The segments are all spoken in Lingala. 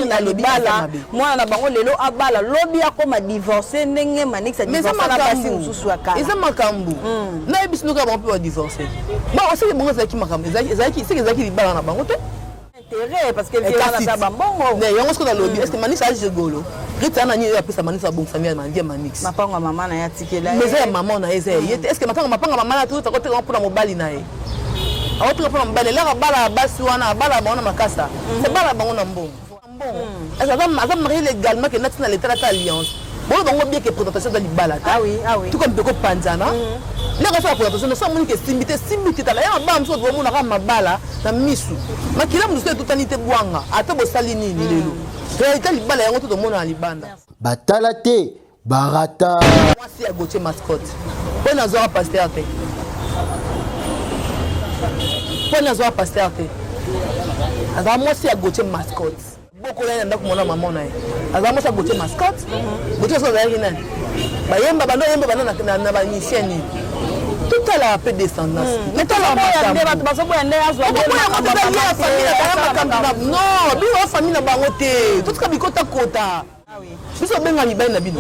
na libala mwana na bango lelo abala lobi akoma divorcer ndenge Manix a divorcé na basi mususu akala eza makambu na ebisino ka bango pe divorcer bon c'est bongo zaki makambu zaki c'est zaki libala na bango te intérêt parce que violence na bambongo mais yango ce que lobby est-ce que Manix a jegolo Rita na nyi apesa Manix a bon famille mandia Manix mapanga mama na ya tikela mais ça maman na eza est-ce que mapanga mama na tout côté pour na mobali na ye awo tout pour mobali la bala basi wana bala bango na makasa c'est bala bango na mbongo est-ce que ça marié légalement que national l'état alliance bon bango bien que présentation de libala ah oui tout comme de ko panzana la ka fa présentation ça moni que simité tala ya ba mso bo mona ka mabala na misu makila mso tout anité bwanga ata bo salini ni lelo réalité libala yango tout mona libanda batala te barata moi si a goché mascotte po na zo pasteur te po na zo pasteur te azama moi si a goché mascotte beaucoup là ndako mona maman na ye azama moi si a goché mascotte goché so za yina ba yemba bando yemba bana na ba nisieni tout à la peu descendance mais tout la non bien famille na bango te tout ka bikota kota biso benga libali na bino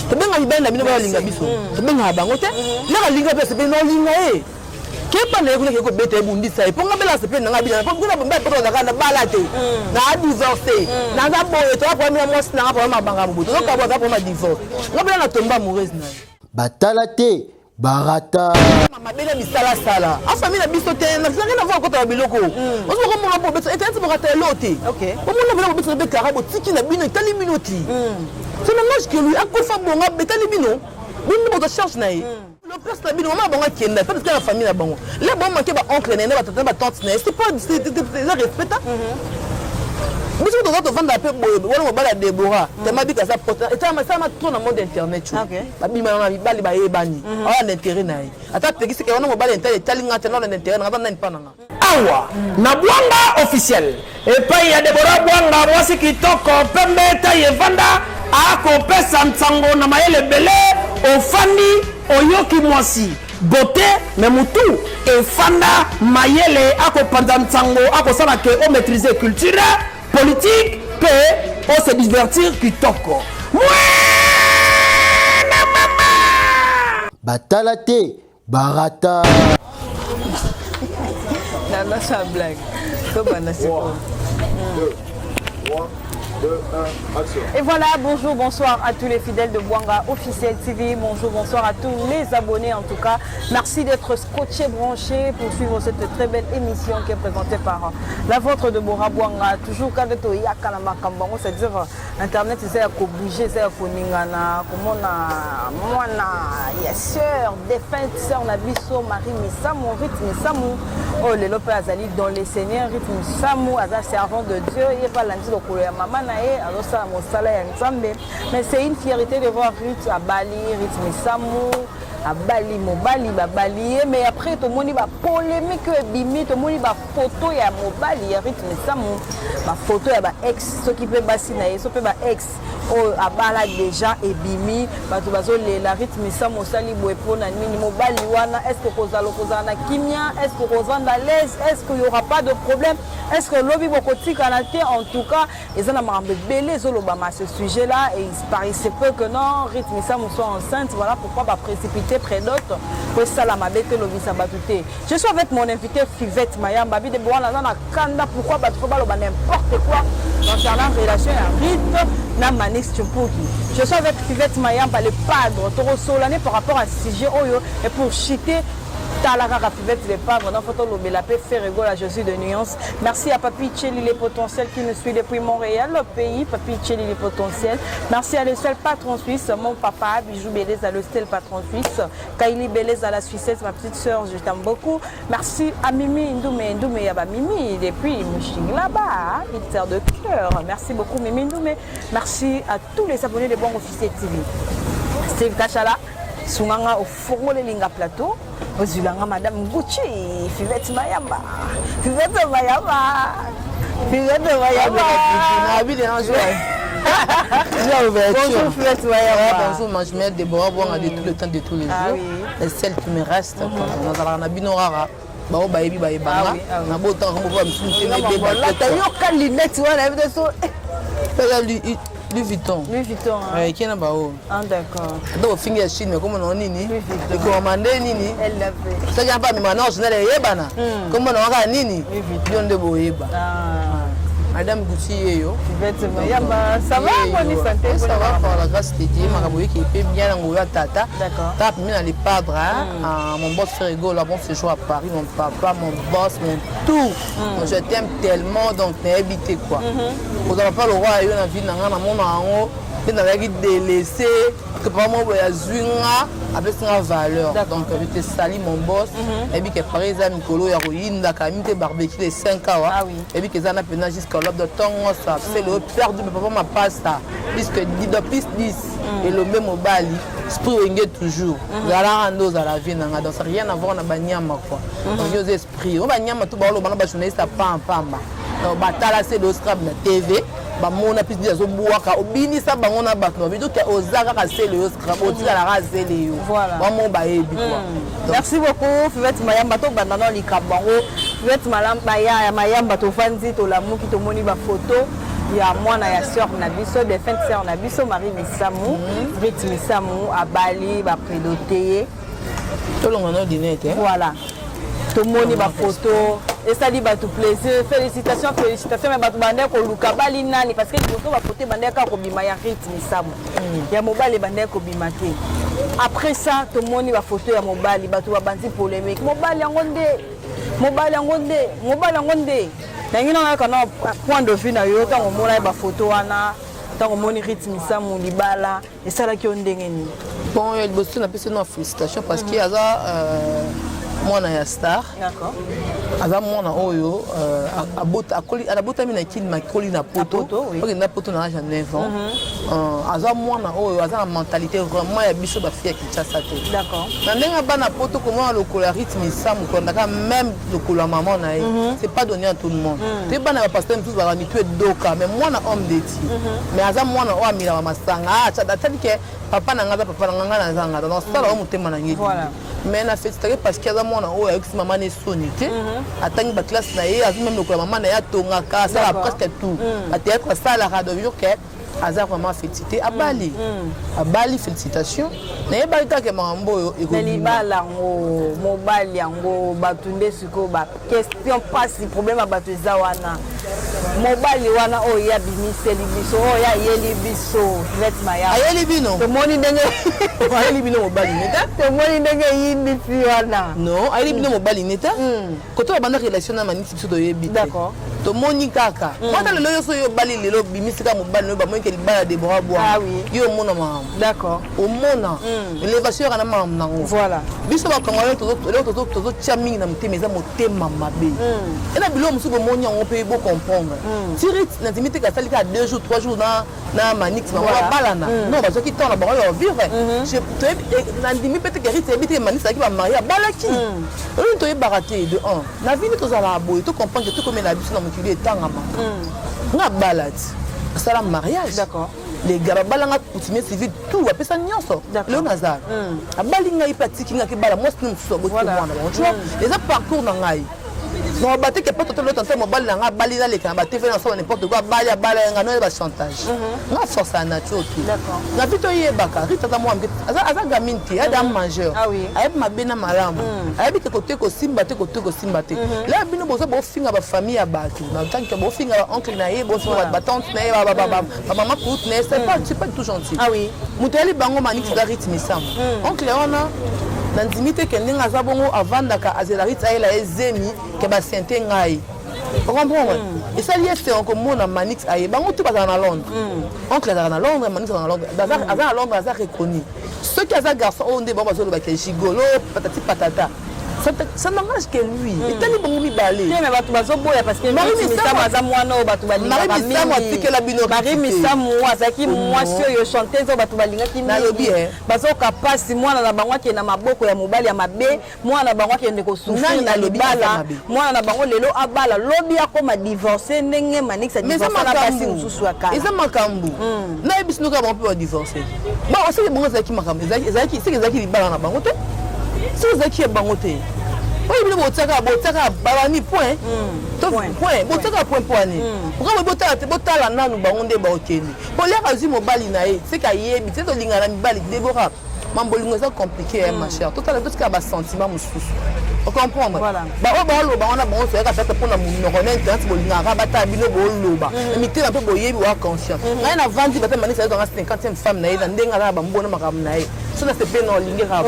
to benga libali na bino ba linga biso to benga bango te na linga pe se be no linga e kepa na yeko ko beta ebundisa e ponga bela se pe na ngabila na ponga bomba poto na kana bala te na divorcer na za boye to kwa mwa mwasi na kwa mabanga mbuto to ka boza kwa divorce ngabila na tomba amoureuse na batala te barata mama bela bisala sala a famille na biso te na rien à voir ko ta biloko on se ko mo po beto et mo rata lote OK ko mo na beto be karabo tiki na bino tali minoti c'est dommage que lui a ko fa bonga betali bino bino bo cherche na ye le place na bino mama bonga kenda parce que la famille na bango les bon manquer ba oncle na ba tata ba tante na c'est pas respecta biso to to vanda pe boye wala mobala Deborah tellement bika ça porte et ça ma trop dans monde internet ba bima na bibali ba yebani ala intérêt na ye ata pekisi ke wana mobala internet talinga tellement na intérêt na na pananga awa na Bwanga officiel et pa ya Deborah Bwanga mwasi kitoko pembe taye vanda ako pesa ntango na mayele belé ofani oyoki mwasi beauté mais mutu et fanda mayele ako panza ntango ako sala ke o maîtriser culture politique que on se divertir kitoko mwana mama batala te barata na sa blague comme on a c'est Et voilà, bonjour, bonsoir à tous les fidèles de Bwanga Officiel TV. Bonjour, bonsoir à tous les abonnés en tout cas. Merci d'être scotchés, branchés pour suivre cette très belle émission qui est présentée par la vôtre de Bora Bwanga. Toujours quand on y a Kanamakambongo, c'est-à-dire Internet, c'est à bouger, c'est à Koningana, comment on a, il y a sœur, défunte sœur Nabiso, Marie Missamou, Rythme Missamou, oh les Lopé Azali dans les Seigneurs, Rythme Missamou, Aza servant de Dieu, il n'y a pas l'anti de Kouya Maman. Mais c'est une fierté de voir Ruth à Bali, Rythme Missamou, à Bali, Mobali, Bali. Mais après, tout le monde va polémique, bimi, tout le monde va photo, il y a Mobali, Rythme Missamou, ma photo, il y a ex, ce qui peut bassiner, ce qui peut ex. Oh, à Bala déjà et bimi, la Rythme Missamou, Sali Bouepo, Nanini, Mobali, Wana, est-ce que Kozalo Kozana Kimia, est-ce que Kozana à l'aise, est-ce qu'il n'y aura pas de problème, est-ce que l'Obi Bokoti Kanate, en tout cas, ils ont un belé Zolobama à ce sujet-là, et il paraissait peu que non, Rythme Missamou soit enceinte, voilà pourquoi va précipiter près d'autres, que ça la mabete Lobi Sabatouté. Je suis avec mon invité Fivette Mayam, Babi de Boana, Kanda, pourquoi battre n'importe quoi concernant la relation à Rythme, na Manix Tchoupoki. Je suis avec Fivette Mayam, le padre, Toro Solané par rapport à ce sujet, et pour chiter Talaka Fivette les padres, dans photo Lobelapé, fait rigole à Jésus de nuance. Merci à Papi Tchéli les potentiels qui nous suit depuis Montréal, le pays, Papi Tchéli les potentiels. Merci à le seul patron suisse, mon papa, Bijou Bélez à le seul patron suisse, Kaili Bélez à la Suissesse, ma petite soeur, je t'aime beaucoup. Merci à Mimi Ndoumé, Yaba Mimi, depuis Mouching là-bas, il sert de cœur. Merci beaucoup Mimi Ndoumé. Merci à tous les abonnés de Bwanga Officiel TV. Steve Kachala, Sunganga au Fourmole Linga Plateau. Ozulanga Madame Gucci, Fivette Mayamba, Fivette Mayamba, Fivette Mayamba. Bonjour Fivette Mayamba. Bonjour Manjumel Deborah Bwanga de tout le temps de tous les jours. Et celle qui me reste, nous allons à Binorara. bao bayebi bayebanga na botanga kombo ba misusu te Lata yoka lunette wana yebi so. Louis Vuitton. Louis Vuitton. Qui n'a pas haut. Ah d'accord. Donc fingi ya Chine comme on nini. Le commandé nini. Elle l'a fait. Ça y a pas mais maintenant je n'ai yebana. Comme on a nini. Lion de boyeba. Ah. Madame Gucci yo. Effectivement. Yamba ça va bonne santé. Ça va par la grâce de Dieu. Makaboui qui est bien en goya tata. D'accord. Tape mis dans les padres. Mon boss fait rigolo là bon séjour à Paris, mon papa, mon boss, mon tout. Je t'aime tellement donc n'ai habité quoi. Vous n'avez pas le roi yo na vie na ngana mon ango. Dans la vie délaissé que pas moi ya zwinga avec sa valeur. Donc je te salue mon boss et puis que par exemple Mikolo ya royinda kamite barbecue les 5 ans et puis que ça n'a pas jusqu'à l'aube de temps ça c'est le perdu mais papa m'a pas ça puisque 10 de plus 10 et le même au Bali esprit engage toujours la rando à la vie nanga donc ça rien à voir na banyama quoi donc yo esprit o banyama tout ba lo bana ba journaliste pamba donc batala c'est le scrap na TV ba mona plus dia zo buaka obinisa bango na bato ba bido ke ozaka ka sele yo scrap otila la razele yo ba mo ba yebi quoi. Merci beaucoup Fivette Mayamba to bandana likabango Fivette Malamba ya Mayamba to fanzi to lamu ki to moni ba photo ya mwana ya sœur na biso de fin sœur na biso Marie Misamou Rite Misamou à Bali ba prédoté to longa no dinete voilà to moni ba photo et ça dit ba tout plaisir félicitations mais ba to bande ko luka Bali nani parce que photo ba photo bande ka ko bima ya Rite Misamou ya mobile bande ko bima te après ça to moni ba photo ya mobile ba to ba banzi polémique mobile yango nde nangina kana point de vue na yo tango mona ba photo wana tango moni Rite Misamou libala et ça la ki ondenge ni bon il bosse na pese no félicitations parce qu'il y a mwana ya star d'accord aza mwana oyo abota mina kili makoli na poto parce na poto na âge 9 ans aza mwana oyo aza na mentalité vraiment ya biso ba fille ya Kinshasa te d'accord na ndenge bana poto comment le Rite Misamou kondaka même le kola maman na c'est pas donné à tout le monde te bana ba pasteur tous ba mi tu doka mais mwana homme d'éti mais aza mwana o amila masanga tadi ke papa na ngaza papa na ngana zanga donc ça la mutema na ngi voilà mais na fait c'est parce qu'il y a mwana oyo avec maman ne sonité atangi ba classe na ye azu même le maman na ya tongaka ça presque tout até quoi ça la radio que aza vraiment félicité à Bali félicitations na ye bali ka mambo oyo libala ngo mobile yango batunde siko ba question pas si problème a batu zawana mobile wana oyo ya bimiseli biso oyo ya yeli biso Fivette Mayamba ayeli bino to moni ndenge ayeli bino mobile neta to moni ndenge yindi fi wana non ayeli bino mobile neta koto ba banda relation na manisi biso to yebi d'accord to moni kaka mwana lelo yo so yo bali lelo bimisika mobile no ba mo ke libala de bras bois yo mona ma d'accord au mona élévation na ma nango voilà biso ba kongolo to tia mingi na mutema eza motema mabe et na bilo musu bo moni on peut bo comprendre tirit na dimite ka salika 2 jours 3 jours na manix na wa balana non ba soki temps na ba yo vivre je te na dimi peut que Rite habite manix ki ba marier balaki on to e baraté de 1 na vie to za la boy to comprendre que tout comme na biso na mukili etangama nga balati ça la mariage d'accord les gars balanga coutumier civil tout après ça nyonso le nazar abali ngai patiki ngaki bala moi c'est nous so voilà tu vois les parcours na ngai non baté que pas tout le temps mobile na nga bali na les kan baté fait ensemble n'importe quoi bala ngano ba chantage nga force à nature tout d'accord na vito yebaka Rite ta moi aza gamine ti ada majeur ayeb mabena malamu ayeb ke côté ko simba te là bino bozo bo finga ba famille ya bato na tant que bo finga ba oncle na ye bo finga ba tante na ye ba maman coute na c'est pas tout gentil muteli bango manix da Rite Misamou oncle ona dans limite que ndinga za bongo avandaka azela Rite ayela ezemi ke ba sente ngai on comprend et ça lié c'est encore mona manix aye bango tout bazana na Londres oncle azana na Londres manix azana na Londres azana na Londres azana reconnu ceux qui azana garçon on ndé bazo ba ke gigolo patati patata ça n'engage que lui et tali bongo mi balé mais batu bazo boya parce que Marie Misamou aza mwana o batu balinga Marie Misamou atikela bino Marie Misamou azaki mwasi oyo chanteuse o batu balinga ki na lobi bazo kapasi mwana na bango ke na maboko ya mobali ya mabe mwana na bango ke ndeko souffrir na libala mwana na bango lelo abala lobi akoma divorcer ndenge manix a divorcer na basi mususu akala eza makambu na ebisino ka bango pe divorcer bon aussi bongo zaki makambu zaki c'est zaki libala na bango te c'est zaki bango te oyo bino botaka babani point point botaka point poani pourquoi botala nanu bango nde baokende poliaka azwi mobali na ye seka yebi te tolingana mibali Déborah mambolingo eza compliqué ma chère totala totika basentiment mosusu ocomprendre baoyo baoloba wana bango soyaka tata mpona monoko na internet bolingaka batala bino booloba mitema mpe boyebi wa conscience ngai na vandi bata manisa ezanga 50e femme na ye na ndenge aza na bambona makambo na ye so na sepe na olingeka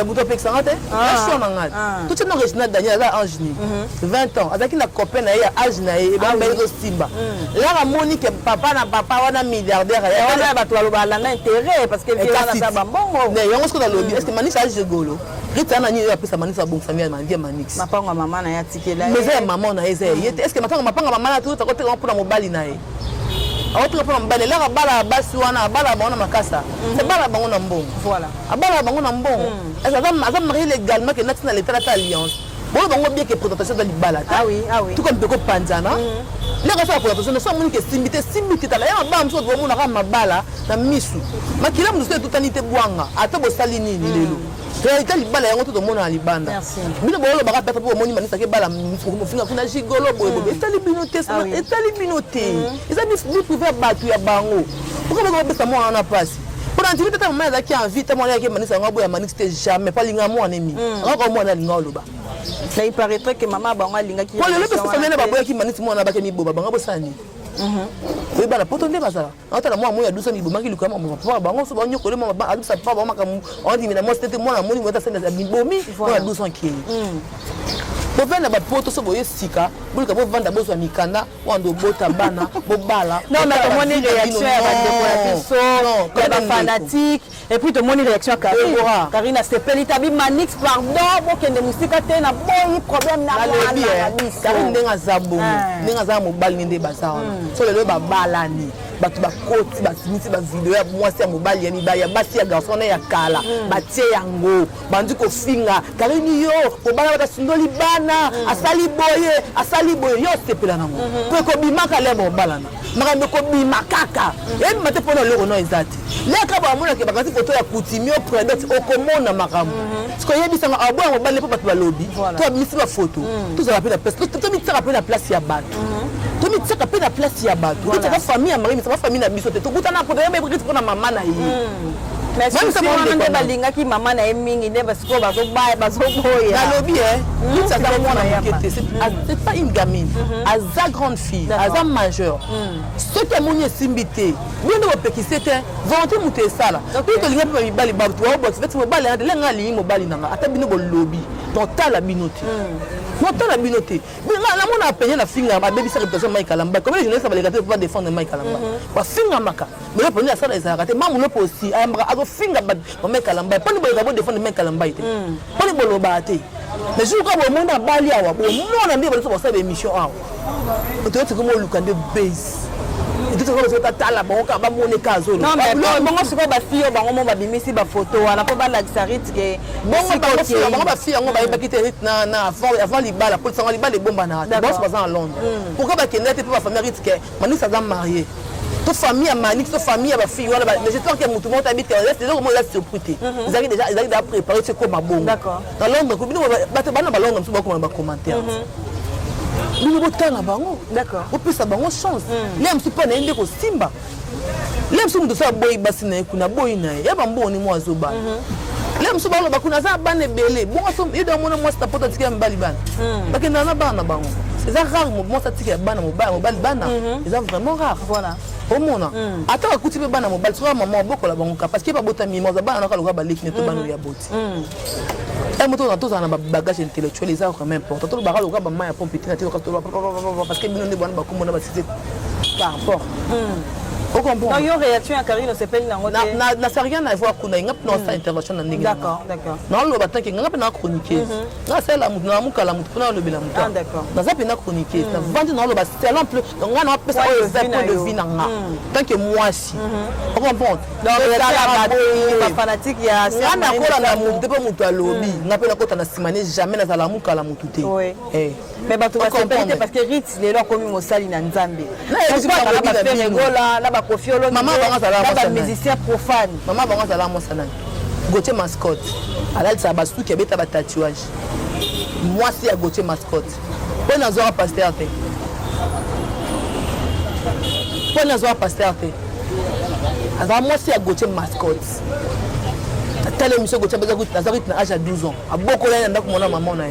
buto apekisanga te aso na ngai totie no Regina Daniel aza angeni 20 ans azalaki na copain na ye ya age na ye ebamba ezosimba laka moni ke papa na papa wana milliardaire wana bato baloba alanda intérêt parce que viana bambongo yango soki nalobi est ce que manisa age golo rita na nini apesa manisa bongusami ya mandia manix mapango mama na ya tikela mais ya maman na ye eza ye te est ce que mapango mama na tuta kote mpona mobali na ye awotika mpona mobali laka bala basi wana abala bango na makasa c'est bala bango na mbongo voilà abala bango na mbongo est ce aza marié légalement ke nati na l'état ta alliance bolo bango bien que présentation dans libala ah oui tout comme peko panzana leka sa présentation so moni ke simbite tala ya ba mso bo mona ka mabala na misu makila mso tutani te bwanga ata bo sali nini lelo réalité libala yango tout mona libanda bino bolo baka peta po moni manisa ke bala mofinga kuna jigolo boye etali binote etali binote eza bi privé batu ya bango pourquoi ba besa mo na passe pour antimi tata mama ezaki envie ta mona yake manisa ngo boya manisa te jamais pas linga mo anemi ngo mo na linga loba là il paraîtrait que maman bango lingaki pour le pesa famille na baboya ki manisa mo na ba ke mi boba bango bosani oui bana poto nde bazala ata na moi moya dusa mi bomaki lukama mo papa bango so banyo ko le mama ba adusa papa bango makamu on dit na moi c'était moi na moni mo ta senda mi bomi na dusa ki bovenda bapoto so boye sika bolika bovanda bozwa mikanda wando bota bana bobala non mais to moni réaction ya ba de la fanatique et puis to moni réaction Karina sepeli tabi manix pardon bokende musika te na boyi problème na la biso Karina ndenga zabo ndenga za mobali nde bazawa so lelo babalani bato bakoti basimisi bavideo ya mwasi ya mobali ya mibali ya basi ya garçon ya kala batie yango bandi kofinga Karina yo kobala batasundoli bana asali boye yo sepela nango po kobimaka le mobalana makambe kobima kaka yebi mate mpona loko no ezati leka bamonake bakati foto ya coutumier prebet okomona makambo siko yebisanga aboya mobali mpo bato balobi to abimisi bafoto tozala mpe na place tomitaka mpe na place ya bato tomitaka mpe na place ya bato totaka famille ya mari misaka famille na biso te tokutana poto yebebriti mpona mama na ye mais si on nde balingaki mama na ye mingi nde basiko bazoboya nalobi aza mwana moke te c'est pas une gamine aza grande fille aza majeure soki amoni esimbi te bino nde bopekise te volonté moto esala bino tolinga mpe mibali bato baobokisi feti mobali ande lenga alingi mobali nanga ata bino bolobi totala bino te notala bino te namona apenye na finga babebisa réputation Mike Kalamba comme les journalistes baleka te pas défendre Mike Kalamba bafinga maka mais le premier asala ezalaka te mamu lopo aussi ayambaka azofinga Mike Kalamba poni boleka bo défendre Mike Kalamba te poni boloba te mais jour ka bomona bali awa bomona nde bato basala émission awa otoyoti komo oluka nde base non mais bongo siko bafille bango mo babimisi bafoto wana po balakisa ritke bongo bafille yango bayebaki te rit na avant libala po sango libala ebomba na bango baza na Londres pourquoi bakende te po bafamille ritke manisa aza marié to famille ya manix to famille ya bafille wana mais j'espère que mutu moko habite reste donc moi là surpris ils déjà préparé ce comme bon d'accord na Londres ko bino bato bana ba Londres msuba ko ba commentaire bino botana bango d'accord opesa bango chance lem si pa na ende ko simba lem si mutu sa boy basi na kuna boy na ya bamboni mo azoba lem so balo bakuna za bane belé bon so ido mona mo sta poto tikia mbali bana bakenda na bana bango c'est rare mo sa tikia bana mobali bana c'est vraiment rare voilà au mona ata akuti be bana mobali so maman bokola bango parce que ba botami mo za bana na kaloka ba lekine to bana ya boti moto na toza na bagage intellectuel eza quand même important to ba kaloka ba maya pompe tina te parce que bino ne bana ba komona ba cité par rapport non yo réaction à Karine sepeli nango te na ça rien à voir kuna ngap na sa intervention na ndenge d'accord na lo batanke ngap na chroniquer na sala mutu na mukala mutu na lo bila mutu d'accord na zapi na chroniquer na vendre na lo ba selon plus donc on a pesa o exemple de vie na nga tant que moi si on comprend donc la fanatique ya na kola na mutu pe mutu alobi ngapela kota na simane jamais na sala mukala mutu te mais bato ba sepeli parce que Ritz lelo komi mosali na Nzambe na ba kofiolo maman banga sala ba musicien profane maman banga sala mo sanani Gauthier mascotte. Alors ça basu qui a tatouage. Moi c'est à Gauthier mascotte. Pour nous avoir pasteur. Pour nous avoir pasteur. Alors moi c'est à Gauthier mascotte. Tel monsieur Gauthier a âge à 12 ans. A beaucoup là dans mon maman na.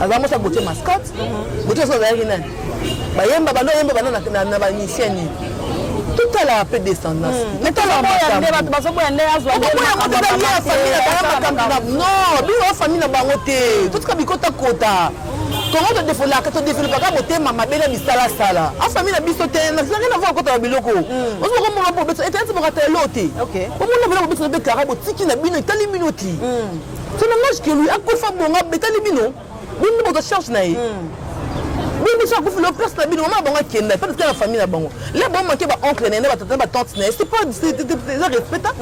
Alors moi c'est à Gauthier mascotte. Gauthier ça va rien. Ba yemba ba no yemba ba na ba initieni. Tout à la paix descendance. Mais tout à la non, famille na bangote. Tout ça bikota kota. Comment te défendre la carte défendre pas boté mama bela misala sala. A famille na biso te na rien avoir kota biloko. On se rend pour beto et tu me rater l'autre. OK. Au moment où beto be karabo tiki na bino tali minoti. C'est dommage que lui a ko fa bonga betali bino. Bino boto cherche na oui, mais ça coupe le place la bino maman bonga kenda pas de la famille la bango les bon manquer ba oncle néné ba tante ba tante né c'est pas c'est respectable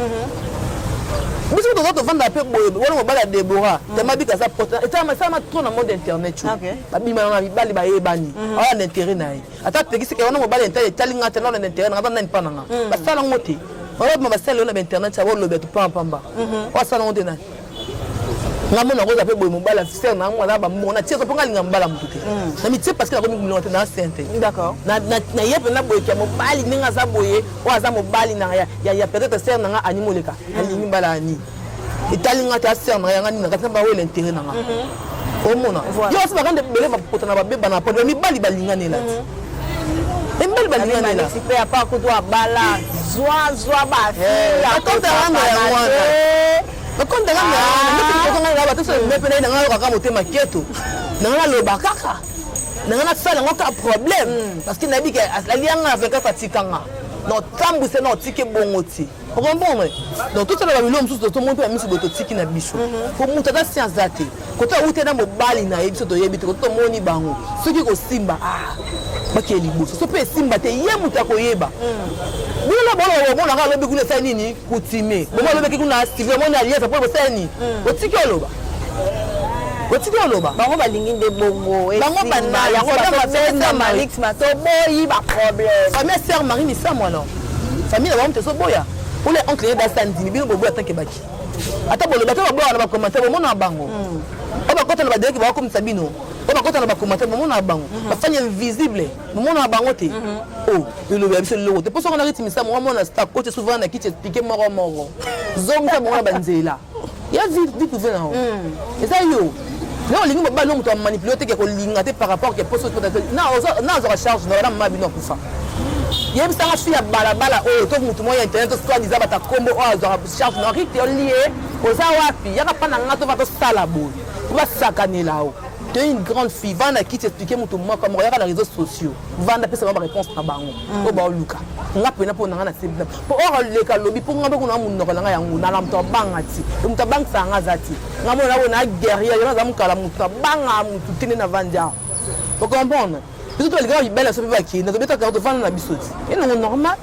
mais si tu dois vendre la paix wala mo bala Déborah te ma bika ça porte et ça ma trop dans mode internet tu ba bima ma bali ba yebani a l'intérêt na yi ata te kisi ke wana mo bala internet talinga te na l'intérêt na na pas na ba sala ngote wala ma sala na internet ça wala betu pamba wa sala ngote na ngamo na ngoza pe boy mobala faire na ngwana ba mona tie so ponga linga mbala mutute na mitie parce que la komi milonte na sainte d'accord na yepe na boy ke mobali ninga za boye o aza mobali na ya peut-être ser na animoleka alingi mbala ani italinga ta ser na ngani na katamba we l'intérêt na nga o mona yo so ba kande bele ba potana ba beba na podo mi bali balinga ne la mbali balinga ne la si pe apa ko to abala zwa ba fi akonta ranga ya ngwana quand tu as tout ça mais peut-être dans le motema keto dans le bakaka dans la salle on a problème parce que nabi que la lianga avec ka tikanga non tambu c'est non tike bongoti on comprend donc tout ça la bilom sous tout le monde peut mettre de tiki na biso pour monter dans science zate côté où tu na mobali na yebiso to yebito to moni bango soki ko simba bakeli boso so pe simba te yemuta ko yeba bula bolo bona ka lobi kuna sa nini kutime bona lobi kuna sivyo mona aliyeza po bosani otiki oloba bango balingi nde bongo bango bana yango ba Malix mato boyi ba problème famille sœur Marie ni ça moi non famille ba mte so boya pour les oncles da sandini bino bobo atanke baki ata bolo bato ba boya na ba commentaire mona bango o ba kota na ba direct ba ko msabino on a quand on a commenté mon bango la famille invisible mon bango te oh le biso le te pour ça on a rythme ça moi na star coach souvent na qui t'expliquer moro zom ça mon banzela ya vite pouvez là et ça yo non lingi ba no muto manipuler te ko linga te par rapport que poste na on charge na mabino kufa yeb ça fi ya balabala oh to muto moya internet soit disaba ta combo oh azora charge na rite lié oza wapi ya ka pana ngato va to sala boy va sakanela o. Tu es une grande fille, Vanda qui t'expliquait mon tour comme regarde les réseaux sociaux. Vanda peut savoir ma réponse à Bango. Au bas Luca. On a pena pour n'en a c'est pour les calobi pour n'avoir qu'on a mon noranga yango na lam to bangati. Donc ta banque ça ngazati. Ngamo na wona guerrier, yana zamu kala muta banga mutu tene na Vanda. Vous comprenez? Tout les gars ils belle ça peut qui na to beta ka to Vanda na bisoti. Et non normal.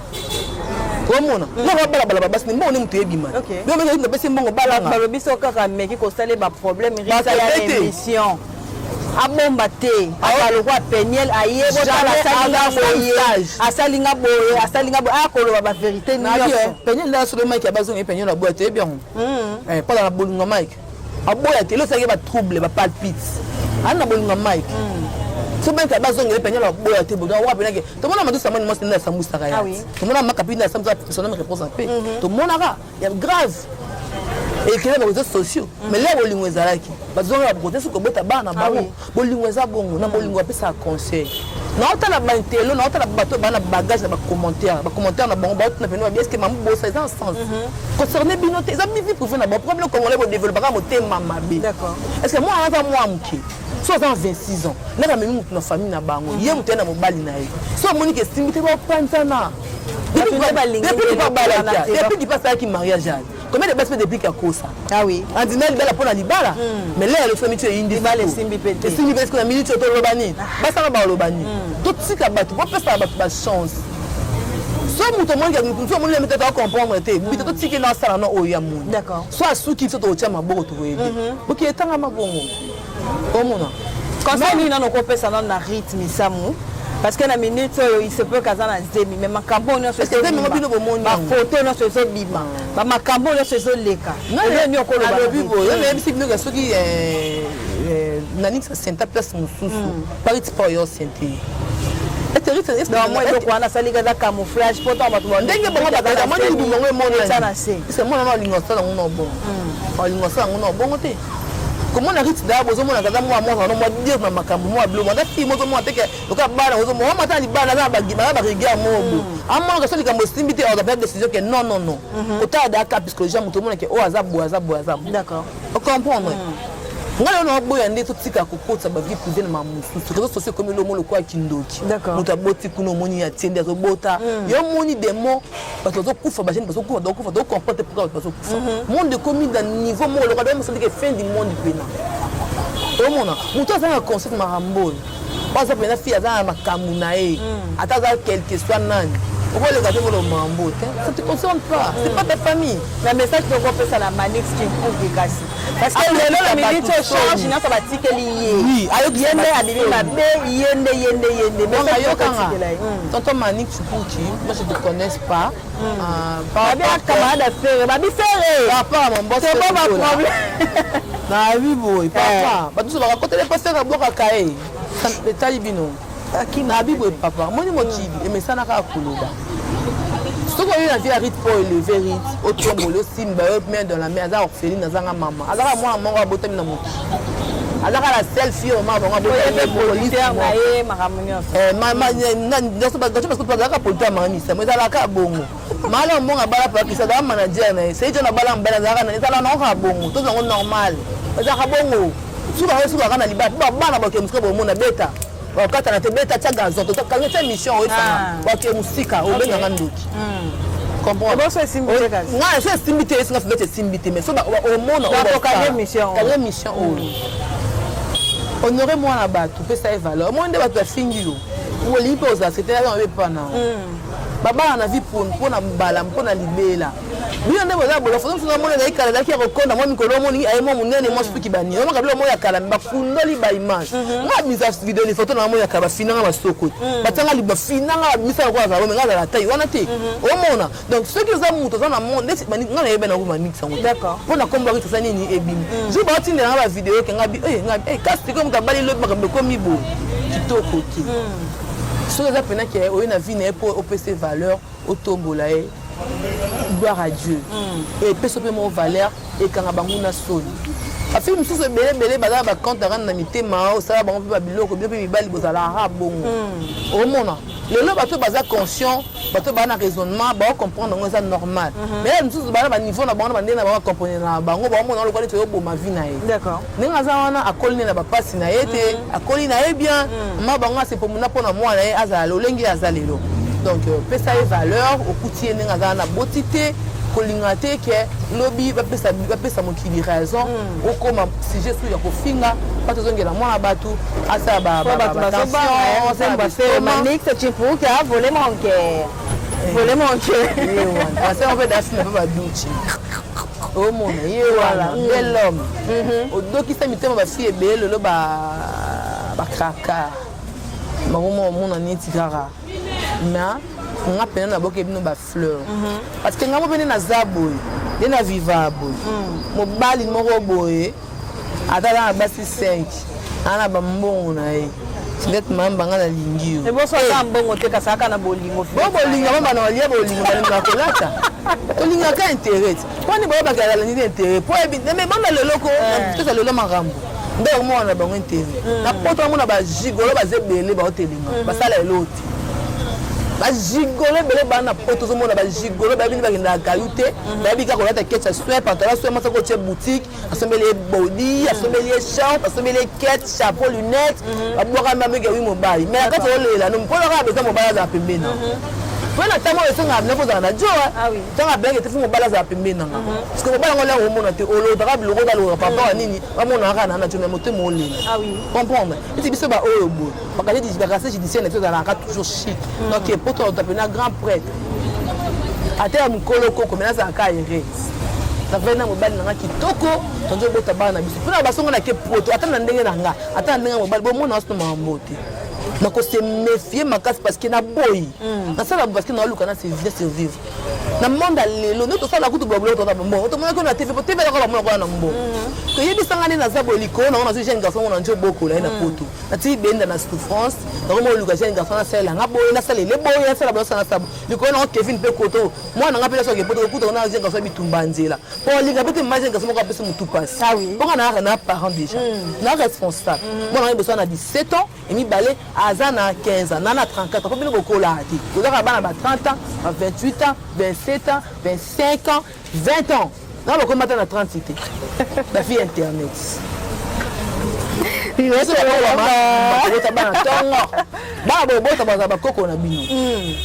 Comment non bala bas ni mbona mutu ebima. Bien mais na bese mbongo bala. Bala biso kaka meki ko sale ba problème risque ya émission. Abomba te akaloko apeniel ayebo asalinga boye akoloba ba vérité nyonso peniel na solo mike abazonga peniel aboya te bien pas dans la bolunga mike aboya te lo sake ba trouble ba palpite ana bolunga mike so mike abazonga peniel aboya te bodo wa penake to mona matu samani mosi na samusa kaya to mona makapina na samusa personnel me réponse en paix to mona ka ya grave et que les réseaux sociaux mais là bolingo ezalaki bazonga ba côté soko beta bana bango bolingo eza bongo na bolingo apesa conseil na otala ba intelo na otala bato bana bagage na ba commentaire na bango ba na peno est-ce que mamu bossa dans sens concerné binote ça mi vie pour na ba problème comme on les développer ka motema mabe d'accord est-ce que moi avant moi muke so dans 26 ans na ka memi na famille na bango ye mutena mobali na ye so monique simité ba pansana depuis qui passe avec mariage. Combien de personnes depuis qu'il y a cause ça? Ah oui. En disant que la peau n'a pas mais là, le famille est indi. Les simbi pété. Les simbi parce que la minute est au Lobani. Basta na ba Lobani. Tout ce qui a battu, pas ça ba chance. Soit mouton monde qui a nous soit monde les mettre à comprendre té. Bito tout ce qui dans ça non oya moun. D'accord. Soit sous qui fait au tia ma bo trouver. OK, tanga ma bongo. Comment non? Quand ça ni na no ko pesa na rythme ça mou. parce que na minute il se peut kaza na zemi mais makambo on se c'est même bino bomoni ma photo on se bima ba makambo on se leka non ni okolo ba bibo yo même si bino soki nani ça senta place mususu parit sport yo sente non moi donc on a sali kaza camouflage pour toi bato ndenge bango bakata moi ni bimongo mona ça na c'est moi na lingo ça ngo bon lingo ça ngo bon te comment on a réussi d'abord aux hommes on a gardé moi dire dans ma caméra moi bleu moi fille moi moi teke donc bana aux hommes moi mata li bana za bagima ba riga mo amma ka soli ka mo simbité on a pris décision que non autant d'aka puisque les gens tout le monde que oh azabo d'accord on comprend ngalo no boya ndi tutika kokotsa ba vie privée na mamusu réseaux sociaux comme le mot le quoi kindoki muta boti kuno moni ya tiende zo bota yo moni demo parce que kufa ba jeune parce que kufa donc comprendre pourquoi parce que kufa monde commis dans niveau mo le quoi même c'est que fin du monde pena au monde muta ça un concept marambo par exemple na fille za makamu na e ata za quelque soit nani pourquoi le gâteau le mambo ça te concerne pas c'est pas ta famille la message que on peut ça la manix qui prouve kasi parce que le minute change na ça va tikeli oui ayo yende abili mabe yende mais ayo kanga tonton manix chupuki moi je te connais pas pas bien camarade faire babi faire pas mon boss c'est pas ma problème na bibo papa ba tout ba côté les pasteurs boka kae le talibino na bibo papa moi ni motivi et mais ça na ka kuluba ce qu'on a vu à rythme pour élever rythme au tombolo simba mais dans la mer za orpheline na zanga maman azaka moi mongo abotem na moto azaka la selfie au maman mongo abotem policier na e maramunyo mama na so ba parce que pas zaka policier mami ça mais zaka bongo mala mongo bala pa kisa da manager na c'est je na bala mbala zaka na sala na ka bongo to zango normal zaka bongo suka kana liba bana ba ke muska bo mona beta wakati anatebeta cha gazo to kangeta mission oifana wake musika obenga ndoki comprendre bon c'est simbité kazi nga c'est simbité singa fete simbité mais so ba au monde on kangé mission honorer moi na bato pesa e valeur moi nde bato afingi yo woli pe oza c'était là on pas na baba na vie pour na mbala mpona libela bien nde boza bolo fo so mona na ikala ki rekonda moi mikolo moni ay mo munene moi spiki bani moi kabilo moi yakala ba fundoli ba image moi misa video ni photo na moi yakaba finanga basoko batanga li ba finanga misa ko za nga za la taille wana te o mona donc ceux qui za muto za na monde nga na yeba na ko manix sango d'accord pona komba ki tsani ni ebimi je ba tinde na ba video ke ngabi kasi comme ka bali lot makambe ko mibo kitoko ki so za pena ke o na vie na pour opc valeur au tombola e gloire à Dieu et peso pe mo valeur et kanga banguna soni afimi mususu belebele baza ba compte na mitema osala bango mpe babiloko bio mpe mibali bozala ara bongo omona lelo bato baza conscient bato baa na raisonnement baocomprendre yango eza normal mais mususu bana baniveau na bango na bandenge na bango acomprendre na bango baomona lokwa neti oyoboma vie na ye ndenge aza wana akoli ne na bapasi na ye te akoli na ye bien ma bango asepomuna mpona mwana ye azala lolenge aza lelo donc pesa ye valeur okuti ye ndenge aza na boti te kolinga te ke lobi bapesa mokili raison okoma sujet su ya kofinga pato zongela mwana bato asala Manix Chifu qui a volé mon cœur c'est en fait d'assumer pas douci oh mon ye wala bel homme odokisa mitema ba fille ebele lo ba kraka magomo mona neti kara na nga pena na boke bino ba fleur parce que nga mo pena na zabo de na vivable mobali moko boye atala na basi 5 ana ba mbongo na ye peut-être mamba nga na lingi et bon so ka mbongo te kasaka na bolingo bolingo mamba na walia bolingo na kolata olinga ka intérêt poni ba ba la ni intérêt po mais banda leloko peut-être lelo marambo ndeko mo na bango intérêt na poto mo na ba jigolo ba zebele ba hotelinga ba sala eloti ba jigolo bele bana poto zo mo na ba jigolo ba bini ba kinda kayute ba bika ko lata ketcha soin pantalon soin masa ko che boutique asomeli body asomeli champ asomeli ket chapeau lunettes abwaka mameke wi mobile mais quand on lela no mpona ka beza mobile za pembeni Voilà, tamo esenga na poza na jo tanga benge te fumo balaza pembeni nanga parce que mobala ngola ngomona te olo dara biloko dalo papa nini bamona kana na tuna mote molina comprendre et biso ba oyo bo bakali di bakase judiciaire na za toujours chic donc et poto tapena grand prêtre ate mukolo koko mena za ka yere ça fait na mobali nanga kitoko tonjo bota bana biso pona basonga na ke poto atana ndenge nanga atana ndenge mobali bo mona aso mambote na ko se méfier makasi parce que na boy na sala parce que na luka na se vivre survivre na monde lelo no to sala kutu blablo to na mbo to mona ko na TV la ko mona ko na mbo to yebi sangani na zabo liko na zo jeune garçon na njo boko la na poto na ti benda na souffrance na ko mo luka jeune garçon na sala nga boy na sala le boy na sala blo sana sabo liko na Kevin pe koto moi na nga pe so ke poto kutu na jeune garçon bitumba nzela po linga pe ma jeune garçon ko apesa mutu passe po na parent déjà na responsable moi na besoin na 17 ans et mi balé azana 15 ans nana 34 ans ko ko la ti ko ka bana ba 30 ans 28 ans 27 ans 25 ans 20 ans non mais comment t'as 30 cité la fille internet il reste la bana tongo ba bota ba ba koko na bino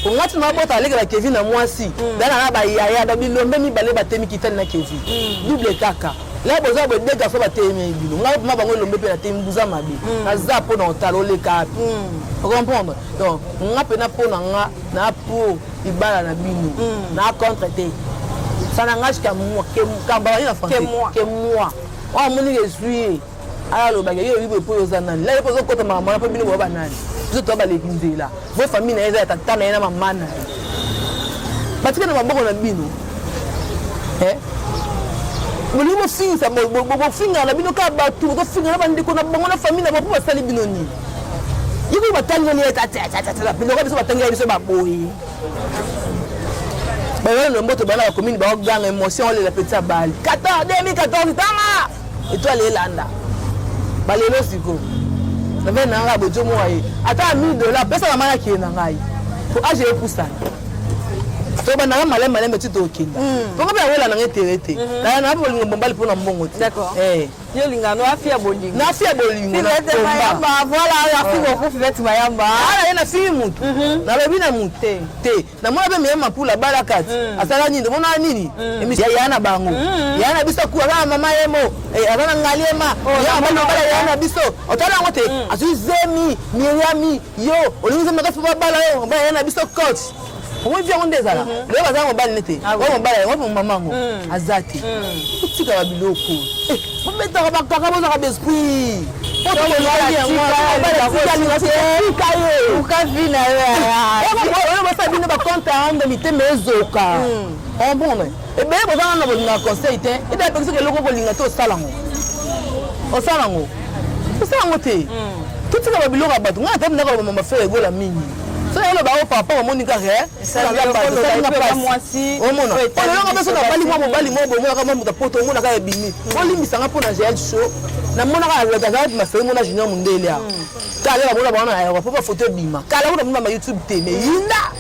ko ngati na bota leka la Kevin na mwasi dana na ba yaya da bilombe mi balé ba temi kitani na Kevin double kaka là besoin de deux garçons battements bilo nga ma bango lombe pe na tembuza mabe na zapo na otalo le cap vous comprendre donc nga pe na po na nga na po ibala na bino na contreté ça na ngach ka moi que kamba ina français que moi on moni que suis ala lo bagay yo bibo po yozana là yo pozo kota mama na po bino ba nani zo to ba le kinzela vo famille na eza tata na mama na batika na maboko na bino Moli mo finga bo finga na bino ka batu ko finga na bandiko na bango na famille na bapo basali bino ni yiko batanga ni ta bino ka biso batanga biso baboyi ba wala mboto bana ba commune ba ganga émotion le la petite balle 2014 tanga étoile elanda ba lelo siko na vena nga bojo mo ai ata $1000 pesa na maya ki na ngai ko aje epusana to ba na malema lema tito kinda to ko ba wela na ngeterete na bo lingo mbali pona mbongo d'accord yo lingano afia bolingo na afia bolingo ba voilà merci beaucoup Fivette Mayamba ala yana fi mutu na lobi na mutu te na mona be mema pula balakati asala nini mona nini emisi yana bango yana biso ku ala mama yemo ala ngaliema ya mama bala yana biso otala ngote azu zemi miriami yo olinzo makasi ba bala yo ba yana biso coach on vient on des là le bazar on bal nete on bal on mamango azati tika ba biloko on met dans ba kaka boza ba esprit on to le uka vina on ba sabine ba compte ande mite mezoka on bon e be boza na bolinga conseil te e da pekise ke loko bolinga to salango te tout ça ba biloko ba tu ngata ndaka ba mama fe egola mingi so yelo ba papa o monika re ça la ba mwasi o mona o longa beso na bali mo bo ka mo poto mo na ka ebimi o limbisa nga pona gel show na mona ka re daga ma fe mo na junior mundele ya kala ba mona ba na ya papa photo bima kala ko na YouTube te me yinda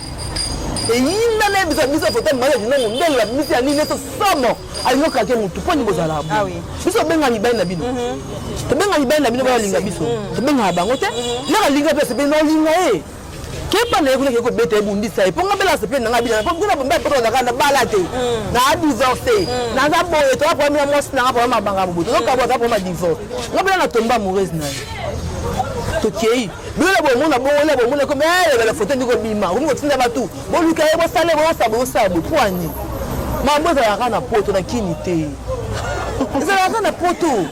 na biso photo ma junior mundele la misi ani neto somo ali no ka ke mutu poni bozala ah oui biso benga ni bana bino to benga ni bana bino ba linga biso to benga bango te na ka linga pe se bino linga kepa na yekule ko bete bundisa e ponga bela sepe nga bila po kuna bomba poto na kana balate na divorcer na za boye to pa mi amos na pa ma banga bubu to ka bo ta pa ma divorce nga bela na tomba amoureuse na to kei bela bo mona ko mele la photo ndiko bima ko mo tinda batu bo luka e bo sale bo sabo poani ma boza ya kana poto na kinité.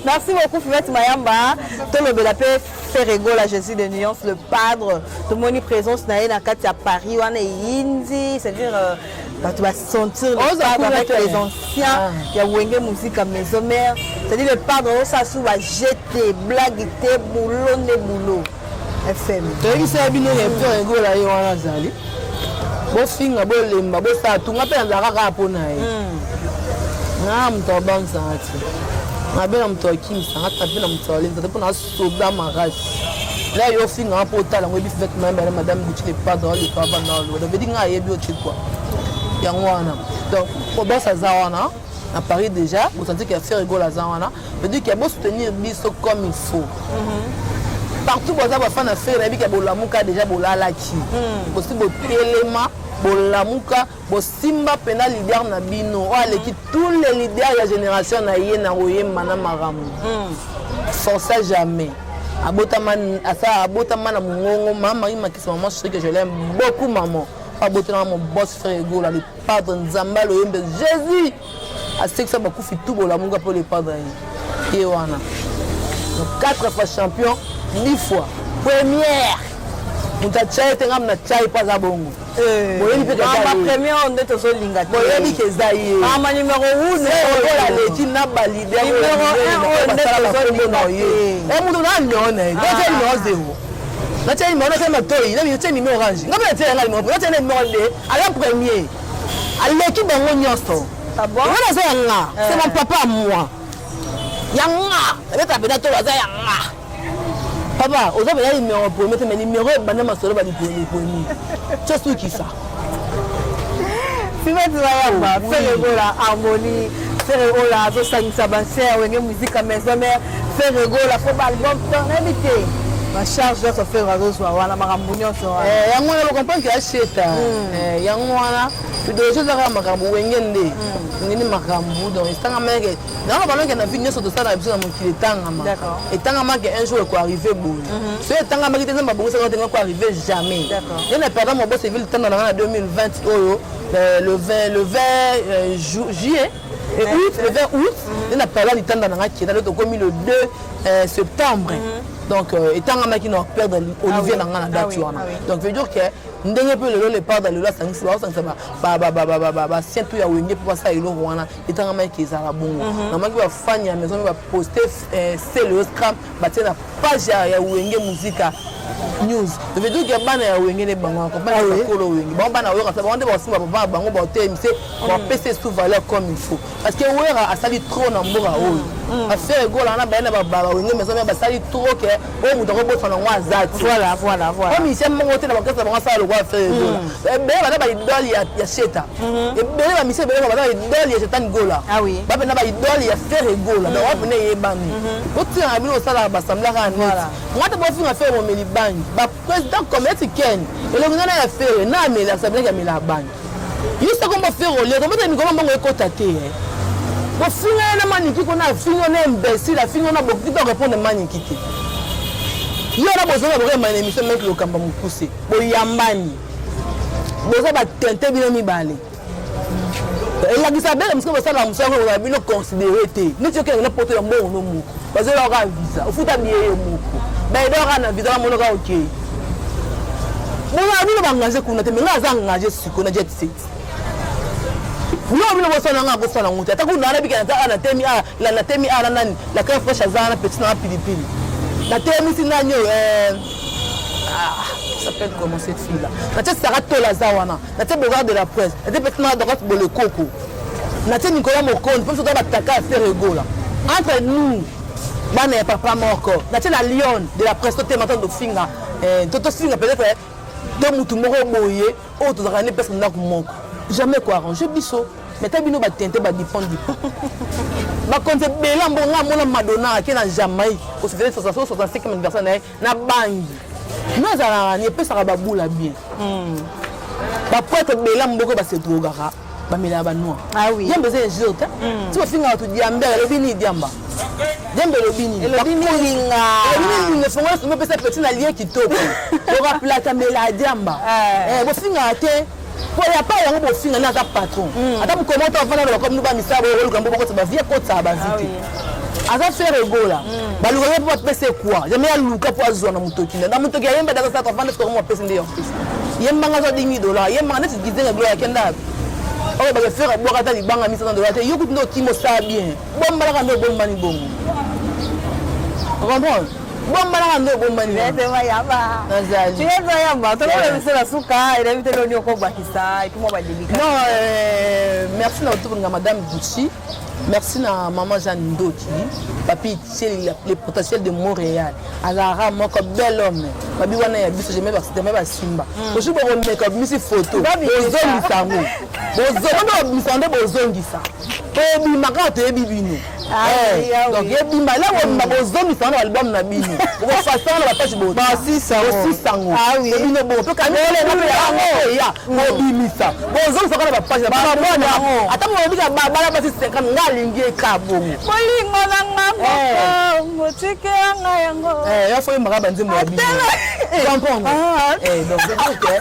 Merci beaucoup Fivette Mayamba. Tout le bel appel fait rigole à Jésus de Nuance, le padre. Tout le monde est présent na kati à Paris, on est indi, c'est-à-dire tu vas sentir le padre avec les anciens. Il y a Wenge musique à maison mère. C'est-à-dire le padre ça sous va jeter blague té boulot ne boulot. FM. Tu sais ça bino fait rigole à Yohana Zali. Bo finga bo lemba bo sa tu ngapela nzaka pona na mtu abanza ati ngabela mtu akimsa ngata pena mtu alenza tepona soda marasi la yo finga hapo tala ngwebi Fivette Mayamba na madame Gucci le padre le kaba na lo veut dire nga yebi oti quoi ya ngwana donc pour basa zawana à Paris déjà vous sentez qu'il a fait rigole à zawana veut dire qu'il a beau soutenir biso comme il faut partout boza ba fana faire ebi ke bolamuka déjà bolalaki possible telema bolamuka bosimba pena leader na bino o aleki tous les leaders de la génération na ye na oyemba na maramu força jamais abotama na mongongo mama imakisa maman chérie que je l'aime beaucoup maman abotama mon boss frère Ego là le padre Nzamba le yembe Jésus a ce que ça beaucoup fait tout bolamuka pour les padres et wana 4 fois champion 10 fois première muta chai tenga na chai pa za bongo boyebi pe ma premier on est au linga boyebi ke za ye ma numéro 1 la leti na balide numéro 1 on est au linga e mutu na nyone do te no zero na chai numéro na ma toyi na chai numéro orange ngaba na chai numéro na chai numéro 2 ala premier aleki bango nyonso ah bon on a ça nga c'est mon papa à moi yanga avec ta bena to za yanga papa oza bena numéro pour mettre mes numéros bana masolo ba diponi tu sais qui ça si tu vas là faire la harmonie faire la zo sangisa banser wenge musique à maison mais faire la faut album ton invité ma charge doit se faire à zo wana makambo nyonso yango na comprendre que acheta yango wana de choses à makambo wengende ngini makambo donc estanga meke dans la que na vie nyonso to sala biso na mokili tangama etangama que un jour ko arriver bon so etangama ki tezamba bongo ça ko arriver jamais et na perdant mon boss civil tanga na 2020 oyo le 20 juillet et août le 20 août et na perdant litanda na ki na to komi le 2 septembre donc etangama ki na perdre Olivier na ngana date wana donc veut dire que ndenge pe lelo le part dans le la sangisi ba siento ya wenge pour ça ilo wana etangama ki ezala bongo na maki ba fanya maison ba poster c'est le scram ba tena page ya wenge musica news ça veut dire que bana ya wenge ne bango ko bana ko lo wenge ba bana yo ka ba onde ba simba ba bango ba te mse ba pc sous valeur comme il faut parce que wera a sali trop na mboka oyo a faire gola na ba na ba wenge maison ba sali trop que o mu doko botana wa zati voilà comme il s'est monté na ba kasa ba ça le quoi faire gola ba idol ya sheta e bele ba mise bele ba idol ya sheta gola ah oui ba na ba idol ya faire gola donc on est yebani o tira abino sala ba samla ka voilà ngata ba finga faire mo meli bani ba président comme etiken et le ngana ya faire na mela sabla ka mela bani yusa ko ba faire le ko meta mi ko mbongo ekota te bo finga na maniki ko na finga na imbécile finga na beaucoup de répondre maniki te yo na bozoba ba ma émission mec le kamba mo pousser bo yambani bozo ba tente bino mibale la gisa belle parce que ça la musa ko ba bino considérer te ni tu que na poto ya mbongo no muko bazo la ka visa o futa biye yo muko ba do ka na visa mo no ka okay mo na bino bangaje kuna te menga za ngaje siko na jet set no bino bosana nga bosana nguta ta kuna na bikana ta na temi a la na temi a na la ka fresha za na petit na pilipili la temi sinanyo ça s'appelle comment cette fille là la tête Sarah Tola Zawana la tête Bogard de la presse la tête maintenant droite pour le coco la tête Nicolas Mokone pour ça va attaquer faire ego là entre nous bana papa moko la tête la lion de la presse tout maintenant de finga toto finga peut-être donc mutu moko boye o to zakane personne na ko moko jamais quoi arranger biso mais tabino ba tente ba dépend du ba konte bela mbonga mona Madonna qui na Jamaïque au fait 65 anniversaire na bangi nous allons ni peut ça ba boula bien ba poète bela mboko ba se drogara ba mela ba noir ah oui yembe ze jota tu finga tu diamba le bini diamba dembe le bini le fonga me peut ça petit na lien qui top on va plata mela diamba bo finga te pour ya pas yango bo finga na za patron ata mo comment on va na comme nous ba misabo ko kambo ko ba vie ko tsa ba vite aza faire egola baluka po pese quoi jamais aluka po azwa na mutoki na mutoki yemba daga sa tofanda ko mo pese ndio yemba ngaza $10,000 yemba neti gizenga gloire kenda o ba faire bo kata libanga $100 te yoku ndo kimo sa bien bomba la ndo bomba ni bongo comprendre bomba la ndo bomba ni c'est va yaba tu es va yaba to le c'est la suka il invite le nyoko bakisa et puis moi ba délika non merci na tout madame Gucci. Merci à maman Jeanne Ndoki, papi c'est le potentiel de Montréal. Alara moi comme bel homme. Babi wana ya biso je me ba simba. Oshi bo make up misi photo. Bozongi sango. Bozongi misande bozongi sa. Ebi makato ebi bino. Donc ebi mala wo bozongi sango album na bino. Bo façon la page bo. Ba si sango. Ah oui. Bino bo to kanele na yango ya. Bo bimisa. Bozongi sango na page ba mwana. Ata mo bika bala ba si 50 lingi ekabongo molingo na ngamba motike anga yango ya foi makaba nzembo ya bino comprendre donc c'est que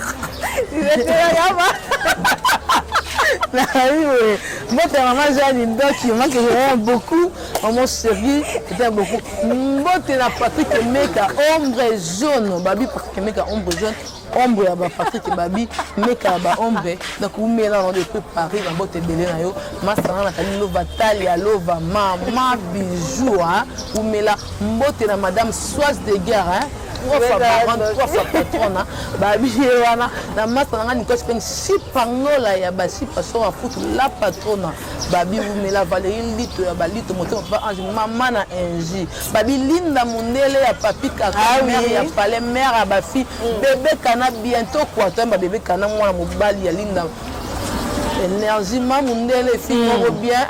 votre maman Jeanne Ndoki, moi que j'aime beaucoup, maman chérie, c'était beaucoup. Mbote na Patrick Meka, ombre jaune. Babi Patrick Meka, ombre jaune. Ombre ya ba Patrick Babi, Meka ba ombre. Donc vous mettez dans le peu Paris, dans botte belé na yo. Masana na kali lova talia lova mama bijou hein. Vous mettez là mbote na madame Soise de guerre hein. 3 fois patronne babi wana na masana nga nikosi pe sipangola ya basi paso wa futu la patronne babi vous mettez la Valérie Lito ya balito moto ba ange mama na NJ babi Linda Mundele ya papi kaka mère ya palais mère à ba fille bébé kana bientôt quoi toi bébé kana mwana mobali ya Linda énergie Mundele fille bien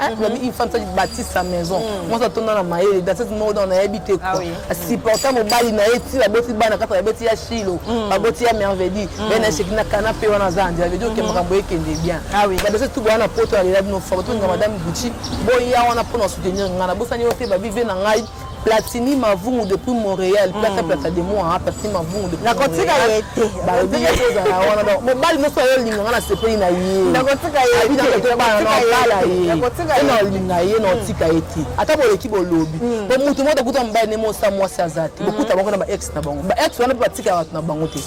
une femme qui bâtit sa maison moi ça tourne dans la maille dans cette mode on a habité quoi supporter mobali na eti la boti bana kata beti ya Chilo la boti ya merveille ben c'est na canapé wana zandi ça veut dire que makambo ekende bien ba de tout bana poto ya la no photo nga madame Gucci boya wana pour nous soutenir ngana bosani ote ba vivre na ngai Platini Mavungu depuis Montréal, plata de moi, Platini Mavungu depuis Montréal. Nakotika yete. Ba bien chose na wana donc. Mo bali no so yo linga na sepeli na ye. Nakotika yete. Nakotika ba na bala ye. Nakotika yete. Na linga ye na tika yete. Ata bo l'équipe lobby. Bo mutu mo takuta mbali ne mo sa mwasi azati. Bo kuta bango na ba ex na bango. Ba ex wana ba tika watu na bango te.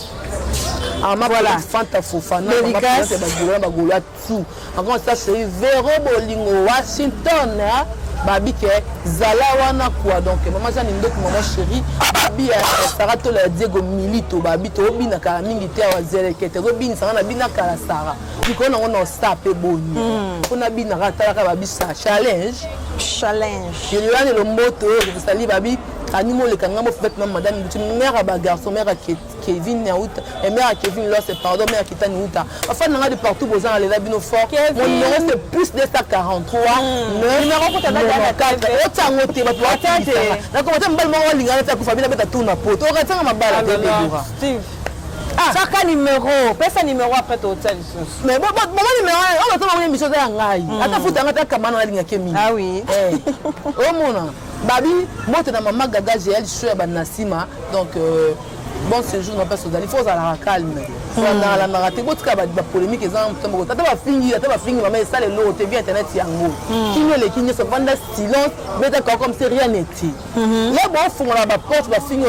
Ma voilà Fanta Fofana dédicace ba golo tout. Encore ça c'est Vero Bolingo Washington hein. Babi ke zala wana quoi donc maman ça ni ndoko maman chérie babi Sarah to la Diego Milito babi to bina ka mingi te wa zele kete go bina sana bina kala Sarah diko na on sape boni on a bina ratala ka babi sa challenge je lui ai le moto je sali babi animo le kanga mo fait madame mère à garçon mère à Kevin Nauta et mère à Kevin là c'est pardon mère qui t'a Nauta enfin on a de partout besoin aller là bino fort mon numéro c'est plus 243 numéro ko ta na 4 otango te ba tuate na ko mata mbal mo linga ta ku famille beta tuna poto o katanga mabala de dura chaque numéro pesa numéro après to hôtel mais bon numéro on va tomber émission de ngai ata futa ngata kamana na linga kemi ah oui o mona babi moto na mama gaga GL show ba nasima donc bon séjour na passe il faut la calme on a la narrative botka ba polémique exemple tombo tata ba fingi mama ça le lot te via internet yango kinyo se vanda silence mais comme si rien n'était là bon fond la ba porte ba fingi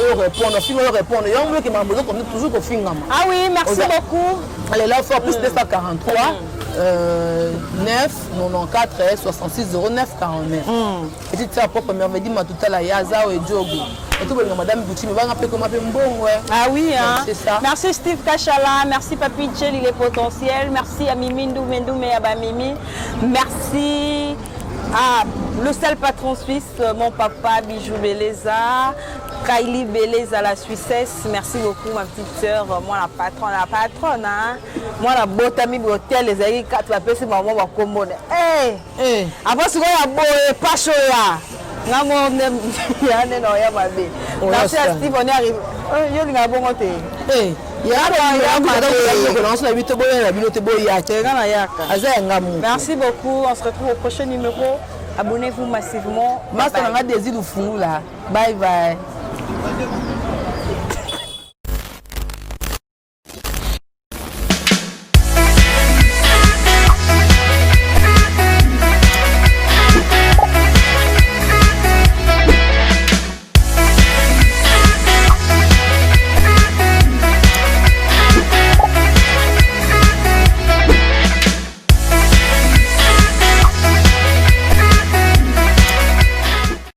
répondre yango que mama bozo comme toujours ko fingama ah oui merci beaucoup allez là faut plus 243 9 94 66 09 49 petite sœur propre merveille ma tout à la yaza et jogo et tout le madame Gucci me va rappeler comment appeler bon ouais ah oui hein c'est ça merci Steve Kachala merci Papi Tchel il est potentiel merci à Mimi Ndoumendou mais à Mimi merci à le seul patron suisse mon papa Bijou Beleza Kylie Beleza la Suissesse merci beaucoup ma petite sœur moi la patronne hein moi la botami hôtel les aïe 4 la pèse maman va commander après ce qu'on a beau pas chaud là ngamo ya no ya mabe merci à Steve on est arrivé yo linga bon côté merci beaucoup on se retrouve au prochain numéro abonnez-vous massivement bye bye.